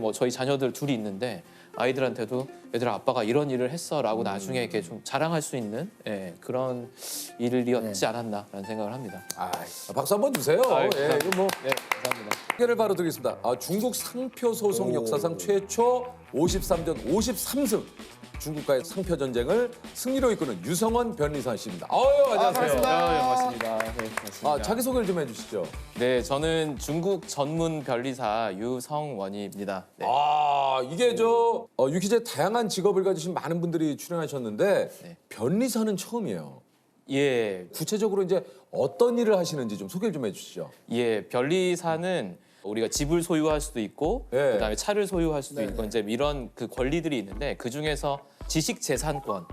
뭐 저희 자녀들 둘이 있는데 아이들한테도 얘들아 아빠가 이런 일을 했어라고 나중에 이렇게 좀 자랑할 수 있는 그런 일이었지 않았나라는 생각을 합니다. 박수 한번 주세요. 예, 이거 뭐 네, 감사합니다. 소개를 바로 드리겠습니다. 중국 상표 소송 역사상 최초 53전 53승. 중국과의 상표 전쟁을 승리로 이끄는 유성원 변리사 씨입니다. 안녕하세요. 반갑습니다. 네, 반갑습니다. 자기 소개를 좀 해주시죠. 네, 저는 중국 전문 변리사 유성원입니다. 네. 이게 유퀴즈에 다양한 직업을 가지신 많은 분들이 출연하셨는데 네. 변리사는 처음이에요. 예, 구체적으로 이제 어떤 일을 하시는지 좀 소개를 좀 해주시죠. 예, 변리사는 우리가 집을 소유할 수도 있고 예. 그다음에 차를 소유할 수도 있고 이제 이런 그 권리들이 있는데 그 중에서 지식재산권,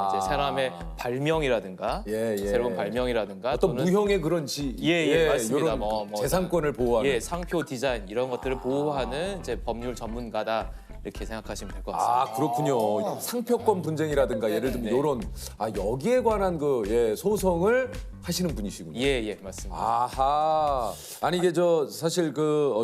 이제 사람의 발명이라든가 예, 예. 새로운 발명이라든가 어떤 또는 무형의 그런 맞습니다. 이런 뭐 재산권을 보호하는. 예, 상표 디자인 이런 것들을 보호하는 이제 법률 전문가다 이렇게 생각하시면 될 것 같습니다. 그렇군요. 상표권 분쟁이라든가 예를 들면 네. 이런 여기에 관한 소송을 하시는 분이시군요. 예, 맞습니다. 아하. 아니 이게 사실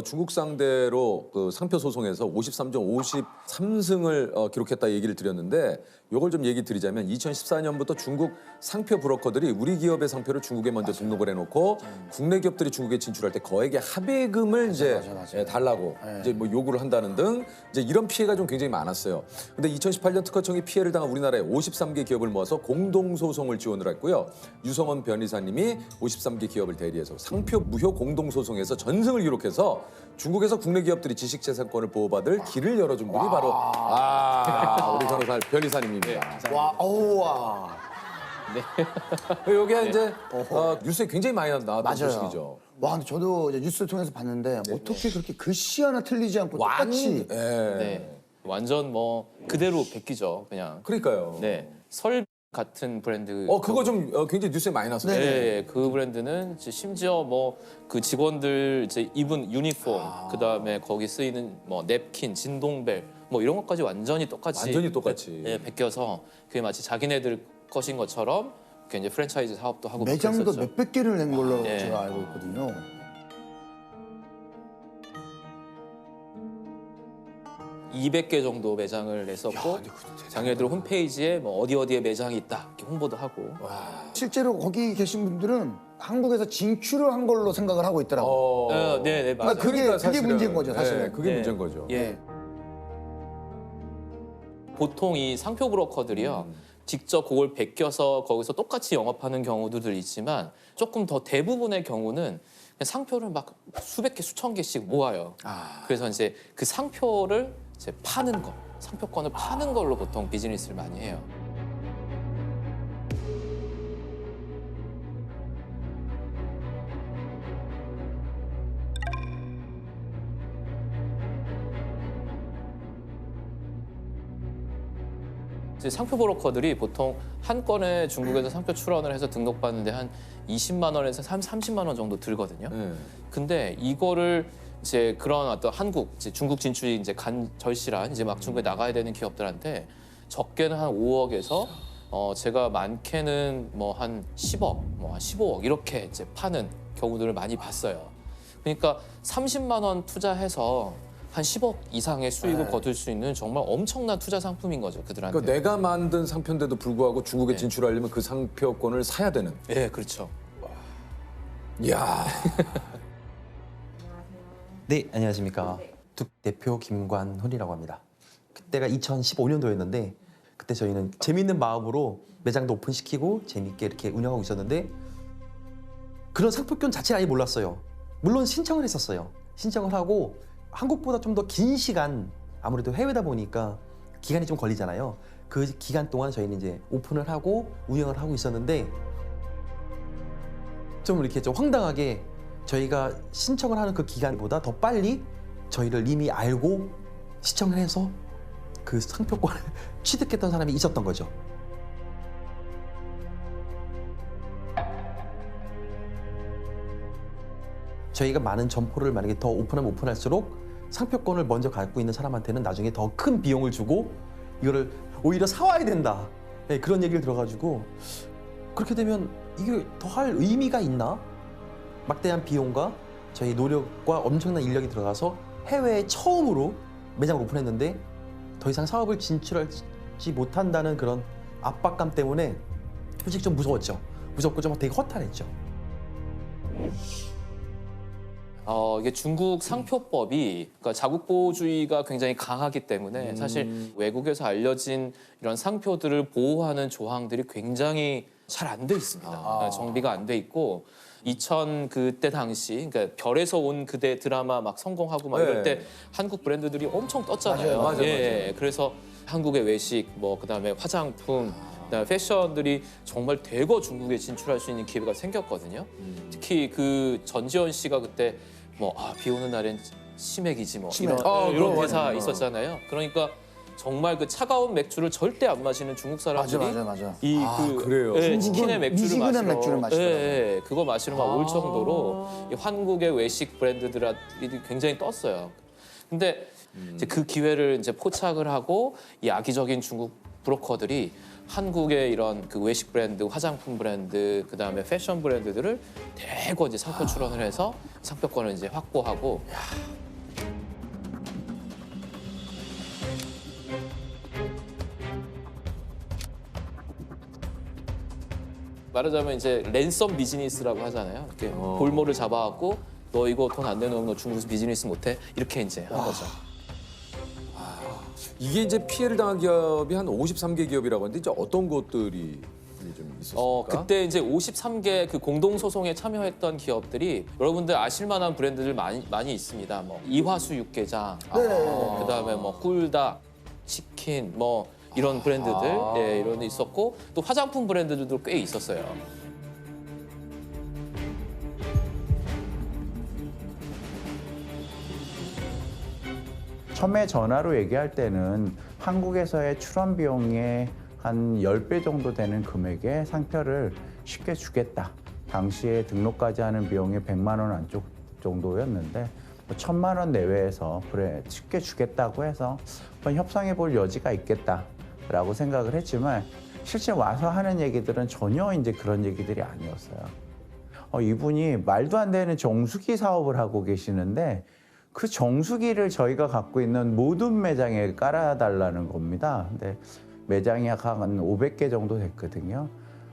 중국 상대로 상표 소송에서 53전 53승을 기록했다 얘기를 드렸는데 요걸 좀 얘기 드리자면 2014년부터 중국 상표 브로커들이 우리 기업의 상표를 중국에 먼저 등록을 해놓고 국내 기업들이 중국에 진출할 때 거액의 합의금을 달라고 이제 뭐 요구를 한다는 등 이제 이런 피해가 좀 굉장히 많았어요. 근데 2018년 특허청이 피해를 당한 우리나라의 53개 기업을 모아서 공동 소송을 지원을 했고요. 유성원 변리사님이 53개 기업을 대리해서 상표 무효 공동 소송에서 전승을 기록해서 중국에서 국내 기업들이 지식재산권을 보호받을 길을 열어준 분이 바로 우리 변호사 변리사님입니다. 와. 여기에 이제 뉴스에 굉장히 많이 나왔던 맞아요. 소식이죠. 와, 근데 저도 이제 뉴스를 통해서 봤는데 어떻게 그렇게 글씨 하나 틀리지 않고 똑같이. 네, 완전 뭐 그대로 베끼죠, 그냥. 그러니까요. 네, 설 같은 브랜드. 그거 좀 굉장히 뉴스에 많이 났어요. 네, 그 브랜드는 이제 심지어 뭐 그 직원들 이제 입은 유니폼, 그 다음에 거기 쓰이는 뭐 냅킨, 진동벨, 뭐 이런 것까지 완전히 똑같이 베껴서 그게 마치 자기네들 것인 것처럼 그 이제 프랜차이즈 사업도 하고 매장도 그랬었죠. 몇백 개를 낸 걸로 네. 제가 알고 있거든요. (200개) 정도 매장을 냈었고 자기네들 홈페이지에 뭐 어디에 매장이 있다 이렇게 홍보도 하고. 실제로 거기 계신 분들은 한국에서 진출을 한 걸로 생각을 하고 있더라고요. 네, 맞아요. 그게 사실은, 문제인 거죠, 사실은. 그게 네. 문제인 거죠. 예. 보통 이 상표 브로커들이요. 직접 그걸 베껴서 거기서 똑같이 영업하는 경우도 있지만 조금 더 대부분의 경우는 그냥 상표를 막 수백 개, 수천 개씩 모아요. 그래서 이제 그 상표를 이제 파는 거, 상표권을 파는 걸로 보통 비즈니스를 많이 해요. 이제 상표 브로커들이 보통 한 건에 중국에서 상표 출원을 해서 등록받는데 한 20만 원에서 30만 원 정도 들거든요. 근데 이거를 이제 그런 어떤 이제 중국 진출이 이제 절실한 이제 막 중국에 나가야 되는 기업들한테 적게는 한 5억에서 제가 많게는 뭐 한 10억, 뭐 한 15억 이렇게 이제 파는 경우들을 많이 봤어요. 그러니까 30만 원 투자해서 한 10억 이상의 수익을 거둘 수 있는 정말 엄청난 투자 상품인 거죠, 그들한테. 그러니까 내가 만든 상표인데도 불구하고 중국에 네. 진출하려면 그 상표권을 사야 되는. 네, 그렇죠. 이야. 네, 안녕하십니까. 둑 대표 김관훈이라고 합니다. 그때가 2015년도였는데 그때 저희는 재밌는 마음으로 매장도 오픈시키고 재밌게 이렇게 운영하고 있었는데 그런 상표권 자체를 아예 몰랐어요. 물론 신청을 했었어요. 신청을 하고 한국보다 좀 더 긴 시간, 아무래도 해외다 보니까 기간이 좀 걸리잖아요. 그 기간 동안 저희는 이제 오픈을 하고 운영을 하고 있었는데 좀 이렇게 좀 황당하게 저희가 신청을 하는 그 기간보다 더 빨리 저희를 이미 알고 시청을 해서 그 상표권을 취득했던 사람이 있었던 거죠. 저희가 많은 점포를 만약에 더 오픈하면 오픈할수록 상표권을 먼저 갖고 있는 사람한테는 나중에 더 큰 비용을 주고 이거를 오히려 사와야 된다. 네, 그런 얘기를 들어가지고 그렇게 되면 이게 더 할 의미가 있나? 막대한 비용과 저희 노력과 엄청난 인력이 들어가서 해외에 처음으로 매장을 오픈했는데 더 이상 사업을 진출하지 못한다는 그런 압박감 때문에 솔직히 좀 무서웠죠. 무섭고 좀 되게 허탈했죠. 이게 중국 상표법이 그러니까 자국보호주의가 굉장히 강하기 때문에 사실 외국에서 알려진 이런 상표들을 보호하는 조항들이 굉장히 잘 안 돼 있습니다. 정비가 안 돼 있고 2000 그때 당시 그러니까 별에서 온 그대 드라마 막 성공하고 막 이럴 때 한국 브랜드들이 엄청 떴잖아요. 맞아요. 그래서 한국의 외식 뭐 그다음에 화장품 그다음에 패션들이 정말 대거 중국에 진출할 수 있는 기회가 생겼거든요. 특히 그 전지현 씨가 그때 뭐 비 오는 날엔 치맥이지 뭐 치맥. 이런 그거 대사 맞아요. 있었잖아요. 그러니까 정말 그 차가운 맥주를 절대 안 마시는 중국 사람들이 맞아. 그래요? 치킨의 맥주를 미지근한 마시러 맥주를 마시더라고요. 그거 마시러 막 올 정도로 이 한국의 외식 브랜드들이 굉장히 떴어요. 근데 이제 그 기회를 이제 포착을 하고 이 악의적인 중국 브로커들이 한국의 이런 그 외식 브랜드, 화장품 브랜드, 그다음에 패션 브랜드들을 대거 이제 상표 출원을 해서 상표권을 이제 확보하고 말하자면 이제 랜섬 비즈니스라고 하잖아요. 이렇게 볼모를 잡아갖고 너 이거 돈 안 내놓으면 너 중국에서 비즈니스 못해 이렇게 이제 한 거죠. 이게 이제 피해를 당한 기업이 한 53개 기업이라고 하는데 이제 어떤 것들이 좀 있었습니까? 그때 이제 53개 그 공동 소송에 참여했던 기업들이 여러분들 아실 만한 브랜드들 많이 있습니다. 뭐 이화수 육개장, 그다음에 뭐 꿀닭, 치킨, 뭐 이런 브랜드들 이런 데 있었고 또 화장품 브랜드들도 꽤 있었어요. 처음에 전화로 얘기할 때는 한국에서의 출원 비용의 한 10배 정도 되는 금액의 상표를 쉽게 주겠다. 당시에 등록까지 하는 비용이 100만 원 안쪽 정도였는데 1,000만 원 내외에서 쉽게 주겠다고 해서 한번 협상해 볼 여지가 있겠다라고 생각을 했지만 실제 와서 하는 얘기들은 전혀 이제 그런 얘기들이 아니었어요. 이분이 말도 안 되는 정수기 사업을 하고 계시는데 그 정수기를 저희가 갖고 있는 모든 매장에 깔아달라는 겁니다. 근데 매장이 한 500개 정도 됐거든요.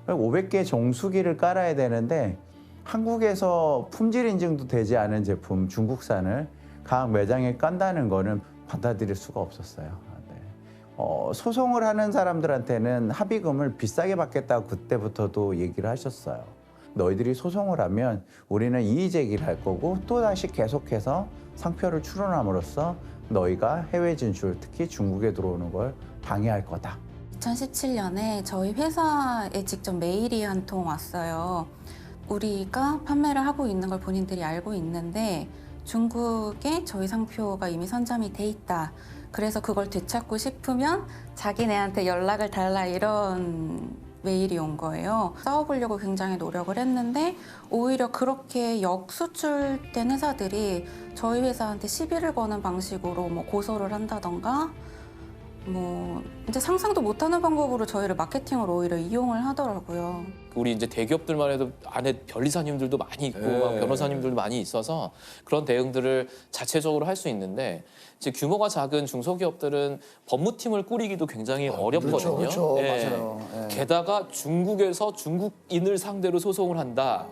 500개 정수기를 깔아야 되는데 한국에서 품질 인증도 되지 않은 제품 중국산을 각 매장에 깐다는 거는 받아들일 수가 없었어요. 네. 소송을 하는 사람들한테는 합의금을 비싸게 받겠다고 그때부터도 얘기를 하셨어요. 너희들이 소송을 하면 우리는 이의 제기를 할 거고 또다시 계속해서 상표를 출원함으로써 너희가 해외 진출, 특히 중국에 들어오는 걸 방해할 거다. 2017년에 저희 회사에 직접 메일이 한 통 왔어요. 우리가 판매를 하고 있는 걸 본인들이 알고 있는데 중국에 저희 상표가 이미 선점이 돼 있다. 그래서 그걸 되찾고 싶으면 자기네한테 연락을 달라 이런 메일이 온 거예요. 싸워보려고 굉장히 노력을 했는데 오히려 그렇게 역수출된 회사들이 저희 회사한테 시비를 거는 방식으로 뭐 고소를 한다던가 뭐 이제 상상도 못하는 방법으로 저희를 마케팅으로 오히려 이용을 하더라고요. 우리 이제 대기업들만 해도 안에 변리사님들도 많이 있고 네. 막 변호사님들도 많이 있어서 그런 대응들을 자체적으로 할 수 있는데 이제 규모가 작은 중소기업들은 법무팀을 꾸리기도 굉장히 어렵거든요. 그렇죠. 예. 맞아요. 예. 게다가 중국에서 중국인을 상대로 소송을 한다.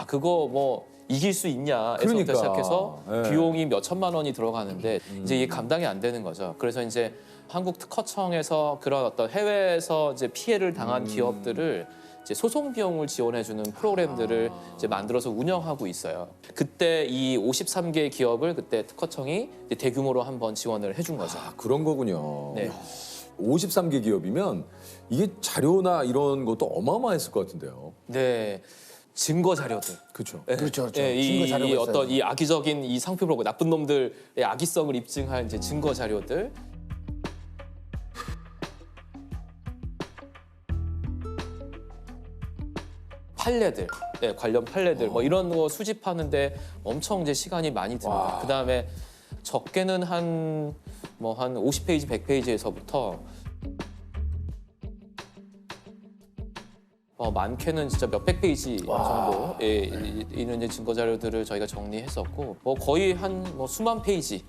그거 뭐 이길 수 있냐에서부터 그러니까. 시작해서 예. 비용이 몇 천만 원이 들어가는데 이제 이게 감당이 안 되는 거죠. 그래서 이제 한국 특허청에서 그런 어떤 해외에서 이제 피해를 당한 기업들을 이제 소송 비용을 지원해주는 프로그램들을 이제 만들어서 운영하고 있어요. 그때 이 53개 기업을 그때 특허청이 이제 대규모로 한번 지원을 해준 거죠. 그런 거군요. 네. 53개 기업이면 이게 자료나 이런 것도 어마어마했을 것 같은데요. 네. 증거 자료들. 그렇죠. 그렇죠. 예, 증거 자료가 이 있어요. 어떤 이 악의적인 이 상표 브로커 나쁜 놈들의 악의성을 입증한 이제 증거 자료들. 판례들, 관련 판례들 뭐 이런 거 수집하는데 엄청 이제 시간이 많이 듭니다. 그 다음에 적게는 한 50페이지, 100페이지에서부터 많게는 진짜 몇백 페이지 정도 있는 이제 증거 자료들을 저희가 정리했었고 거의 한 수만 페이지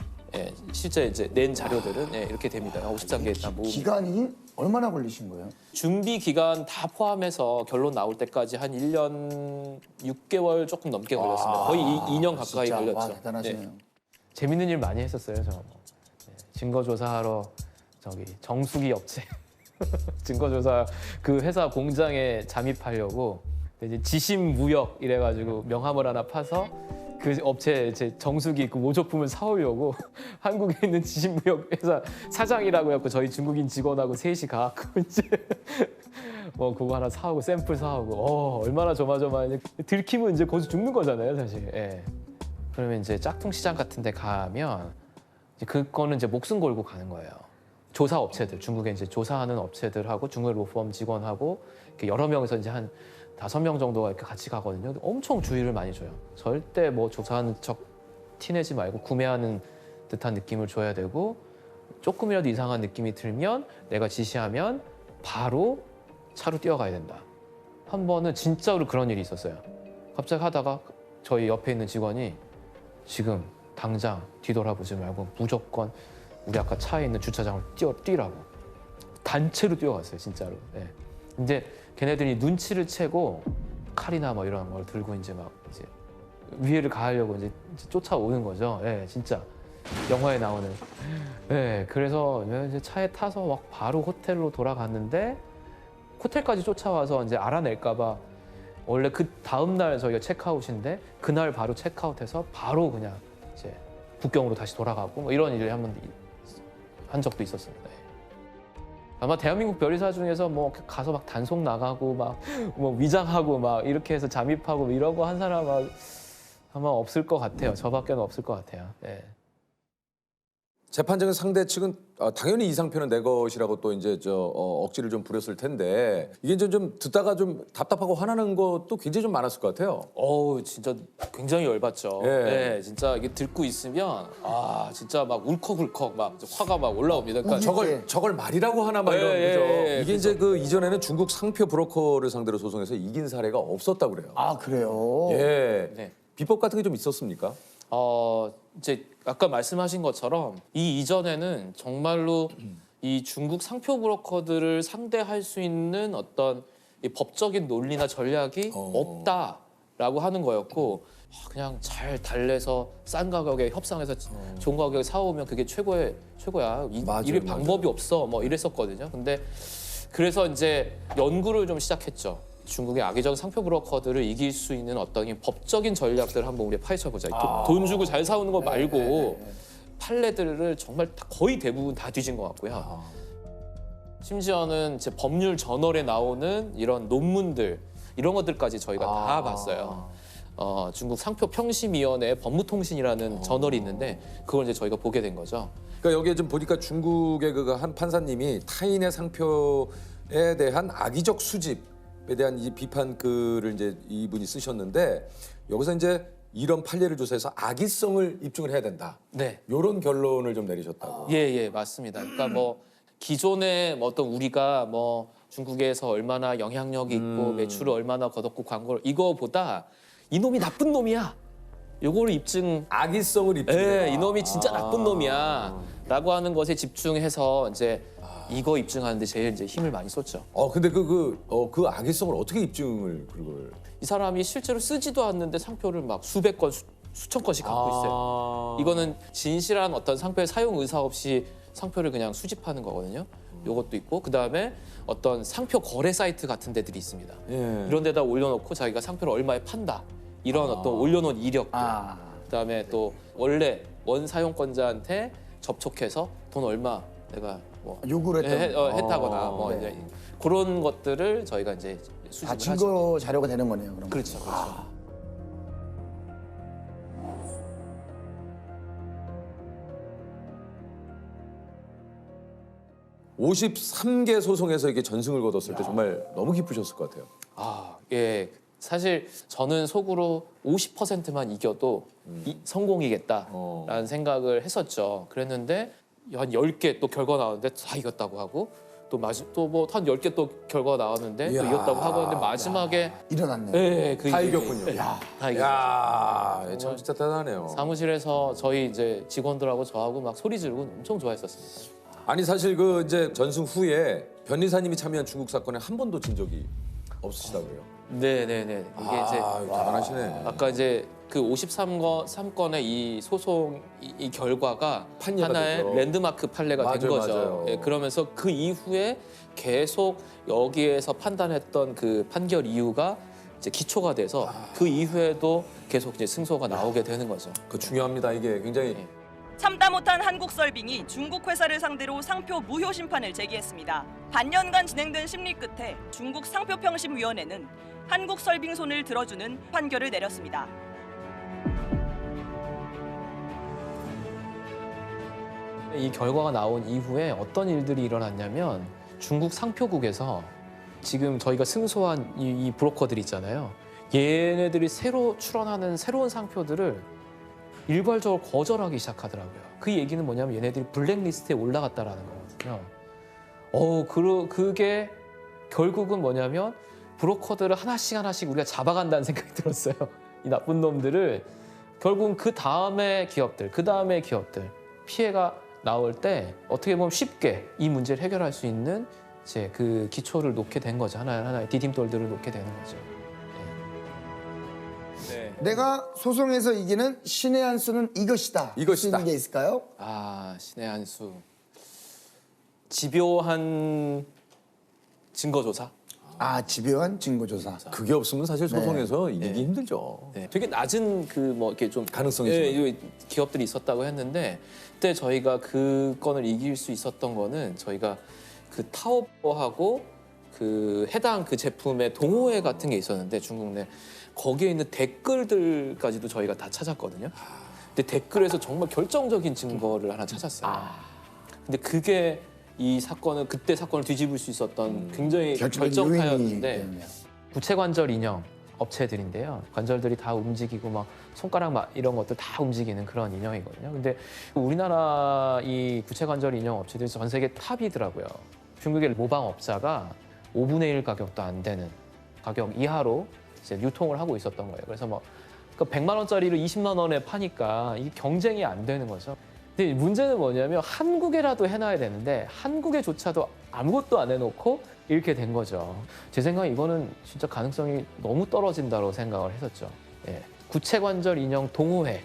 실제 이제 낸 자료들은 이렇게 됩니다. 53개 다 모으면. 기간이 얼마나 걸리신 거예요? 준비 기간 다 포함해서 결론 나올 때까지 한 1년 6개월 조금 넘게 걸렸습니다. 거의 2년 가까이 진짜, 걸렸죠. 와, 대단하시네요. 재밌는 일 많이 했었어요. 저 증거 조사하러 저기 정수기 업체 증거 조사 그 회사 공장에 잠입하려고 이제 지심무역 이래가지고 명함을 하나 파서 그 업체 제 정수기 그 모조품을 사오려고 한국에 있는 지심무역 회사 사장이라고 해갖고 저희 중국인 직원하고 셋이 가갖고 이제 그거 하나 사오고 샘플 사오고 얼마나 조마조마하니 들키면 이제 거기서 죽는 거잖아요 사실. 그러면 이제 짝퉁 시장 같은 데 가면 이제 그거는 이제 목숨 걸고 가는 거예요. 조사 업체들, 중국에 이제 조사하는 업체들하고 중국의 로펌 직원하고 이렇게 여러 명에서 이제 한 5명 정도가 이렇게 같이 가거든요. 엄청 주의를 많이 줘요. 절대 조사하는 척 티내지 말고 구매하는 듯한 느낌을 줘야 되고 조금이라도 이상한 느낌이 들면 내가 지시하면 바로 차로 뛰어가야 된다. 한 번은 진짜로 그런 일이 있었어요. 갑자기 하다가 저희 옆에 있는 직원이 지금 당장 뒤돌아보지 말고 무조건 우리 아까 차에 있는 주차장을 뛰라고 단체로 뛰어갔어요 진짜로. 이제 걔네들이 눈치를 채고 칼이나 이런 걸 들고 이제 위해를 가하려고 이제 쫓아오는 거죠. 진짜 영화에 나오는. 그래서 이제 차에 타서 바로 호텔로 돌아갔는데 호텔까지 쫓아와서 이제 알아낼까봐 원래 그 다음 날 저희가 체크아웃인데 그날 바로 체크아웃해서 바로 그냥 이제 북경으로 다시 돌아가고 이런 일을 한 적도 있었습니다. 아마 대한민국 별의사 중에서 가서 단속 나가고 위장하고 이렇게 해서 잠입하고 이런 거 한 사람 아마 없을 것 같아요. 저밖에는 없을 것 같아요. 재판장의 상대 측은 당연히 이 상표는 내 것이라고 또 이제 억지를 좀 부렸을 텐데 이게 이제 좀 듣다가 좀 답답하고 화나는 것도 굉장히 좀 많았을 것 같아요. 진짜 굉장히 열받죠. 진짜 이게 듣고 있으면 진짜 울컥울컥 화가 올라옵니다. 그러니까 저걸 말이라고 하나 이런 거죠. 이게 이제 그 이전에는 중국 상표 브로커를 상대로 소송해서 이긴 사례가 없었다고 그래요. 아, 그래요? 비법 같은 게 좀 있었습니까? 이제 아까 말씀하신 것처럼 이 이전에는 정말로 이 중국 상표 브로커들을 상대할 수 있는 어떤 이 법적인 논리나 전략이 없다라고 하는 거였고 그냥 잘 달래서 싼 가격에 협상해서 좋은 가격에 사오면 그게 최고야. 이럴 방법이 없어. 이랬었거든요. 근데 그래서 이제 연구를 좀 시작했죠. 중국의 악의적 상표 브로커들을 이길 수 있는 어떤 법적인 전략들을 한번 우리가 파헤쳐보자. 돈 주고 잘 사오는 거 말고 판례들을 정말 거의 대부분 다 뒤진 것 같고요. 심지어는 제 법률 저널에 나오는 이런 논문들 이런 것들까지 저희가 다 봤어요. 중국 상표 평심위원회 법무통신이라는 저널이 있는데 그걸 이제 저희가 보게 된 거죠. 그러니까 여기에 좀 보니까 중국의 한 판사님이 타인의 상표에 대한 악의적 수집 에 대한 이 비판 글을 이제 이분이 쓰셨는데 여기서 이제 이런 판례를 조사해서 악의성을 입증을 해야 된다. 이런 결론을 좀 내리셨다고. 맞습니다. 그러니까 기존에 어떤 우리가 중국에서 얼마나 영향력이 있고 매출을 얼마나 거뒀고 광고를 이거보다 이놈이 나쁜 놈이야. 요거를 악의성을 입증. 이놈이 진짜 나쁜 놈이야. 라고 하는 것에 집중해서 이제 이거 입증하는데 제일 이제 힘을 많이 썼죠. 근데 그 악의성을 어떻게 입증을 그걸? 이 사람이 실제로 쓰지도 않는데 상표를 수백 건, 수천 건씩 갖고 있어요. 이거는 진실한 어떤 상표의 사용 의사 없이 상표를 그냥 수집하는 거거든요. 요것도 있고 그다음에 어떤 상표 거래 사이트 같은 데들이 있습니다. 이런 데다 올려놓고 자기가 상표를 얼마에 판다. 이런 어떤 올려놓은 이력도. 그다음에 또 원래 원 사용권자한테 접촉해서 돈 얼마 내가 요구를 했다거나 이제 그런 것들을 저희가 이제 수집을 하죠. 증거 자료가 되는 거네요. 그럼. 그렇죠. 53개 소송에서 이게 전승을 거뒀을 때 정말 너무 기쁘셨을 것 같아요. 사실 저는 속으로 50%만 이겨도 성공이겠다라는 생각을 했었죠. 그랬는데 한 10개 또 결과 나오는데 다 이겼다고 하고 또 뭐 한 10개 또 결과가 나왔는데 또 이야. 이겼다고 하고 했는데 마지막에 일어났네요. 예, 그 다 이게- 이겼군요. 예, 다 이겼어요. 야, 참 진짜 대단하네요. 사무실에서 저희 이제 직원들하고 저하고 막 소리 지르고 엄청 좋아했었습니다. 아니 사실 그 이제 전승 후에 변리사님이 참여한 중국 사건에 한 번도 진 적이 없으시다 그래요. 네네네. 이게 이제 대단하시네. 아까 이제 그 53건의 이 소송 이 결과가 판례가 하나의 됐죠. 랜드마크 판례가 된 맞아요, 거죠. 맞아요. 예, 그러면서 그 이후에 계속 여기에서 판단했던 그 판결 이유가 이제 기초가 돼서 그 이후에도 계속 이제 승소가 나오게 되는 거죠. 그 중요합니다. 이게 굉장히 네. 참다 못한 한국설빙이 중국 회사를 상대로 상표 무효 심판을 제기했습니다. 반년간 진행된 심리 끝에 중국 상표평심위원회는 한국설빙 손을 들어주는 판결을 내렸습니다. 이 결과가 나온 이후에 어떤 일들이 일어났냐면 중국 상표국에서 지금 저희가 승소한 이 브로커들 있잖아요. 얘네들이 새로 출원하는 새로운 상표들을 일괄적으로 거절하기 시작하더라고요. 그 얘기는 뭐냐면 얘네들이 블랙리스트에 올라갔다라는 거거든요. 그게 결국은 뭐냐면 브로커들을 하나씩 우리가 잡아간다는 생각이 들었어요. 이 나쁜 놈들을 결국은 그 다음에 기업들 피해가 나올 때 어떻게 보면 쉽게 이 문제를 해결할 수 있는 이제 그 기초를 놓게 된 거죠. 하나의 디딤돌들을 놓게 되는 거죠. 네. 내가 소송에서 이기는 신의 한 수는 이것이다. 이것이다. 할수 있는 게 있을까요? 신의 한 수. 집요한 증거조사. 집요한 증거조사. 그게 없으면 사실 소송에서 이기기 네. 힘들죠. 네, 되게 낮은 그 뭐 이렇게 좀 가능성이 이 기업들이 있었다고 했는데 그때 저희가 그 건을 이길 수 있었던 거는 저희가 그 타오버하고 그 해당 그 제품의 동호회 같은 게 있었는데 중국 내 거기에 있는 댓글들까지도 저희가 다 찾았거든요. 근데 댓글에서 정말 결정적인 증거를 하나 찾았어요. 근데 그게 이 사건을 그때 사건을 뒤집을 수 있었던 굉장히 결정적인 요인이 결정타였는데 됐네요. 구체관절 인형 업체들인데요. 관절들이 다 움직이고 막 손가락 이런 것들 다 움직이는 그런 인형이거든요. 근데 우리나라 이 구체관절 인형 업체들이 전 세계 탑이더라고요. 중국의 모방업자가 5분의 1 가격도 안 되는 가격 이하로 이제 유통을 하고 있었던 거예요. 그래서 뭐 100만 원짜리를 20만 원에 파니까 이게 경쟁이 안 되는 거죠. 근데 문제는 뭐냐면 한국에라도 해놔야 되는데 한국에조차도 아무것도 안 해놓고 이렇게 된 거죠. 제 생각에 이거는 진짜 가능성이 너무 떨어진다고 생각을 했었죠. 예. 구체관절 인형 동호회,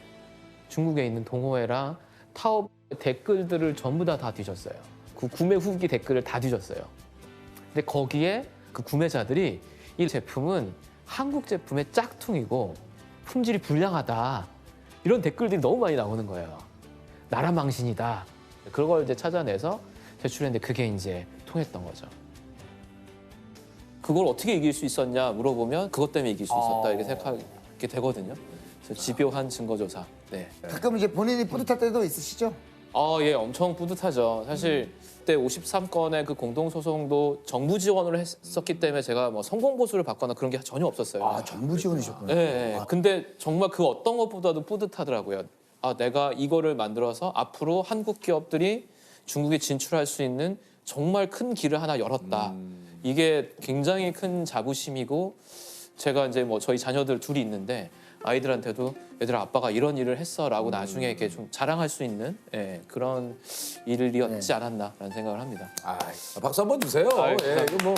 중국에 있는 동호회랑 타업 댓글들을 전부 다 뒤졌어요. 그 구매 후기 댓글을 다 뒤졌어요. 근데 거기에 그 구매자들이 이 제품은 한국 제품의 짝퉁이고 품질이 불량하다 이런 댓글들이 너무 많이 나오는 거예요. 나라 망신이다. 그걸 이제 찾아내서 제출했는데 그게 이제 통했던 거죠. 그걸 어떻게 이길 수 있었냐 물어보면 그것 때문에 이길 수 있었다 이렇게 생각하게 되거든요. 그래서 집요한 증거조사. 네. 가끔 이제 본인이 뿌듯할 때도 있으시죠? 예, 엄청 뿌듯하죠. 사실 그때 53건의 그 공동소송도 정부 지원을 했었기 때문에 제가 뭐 성공 보수를 받거나 그런 게 전혀 없었어요. 정부 지원이셨구나. 네. 근데 정말 그 어떤 것보다도 뿌듯하더라고요. 내가 이거를 만들어서 앞으로 한국 기업들이 중국에 진출할 수 있는 정말 큰 길을 하나 열었다. 이게 굉장히 큰 자부심이고 제가 이제 뭐 저희 자녀들 둘이 있는데 아이들한테도 얘들아 아빠가 이런 일을 했어라고 나중에 이렇게 좀 자랑할 수 있는 그런 일이었지 않았나라는 생각을 합니다. 박수 한번 주세요. 아이, 예, 이거 뭐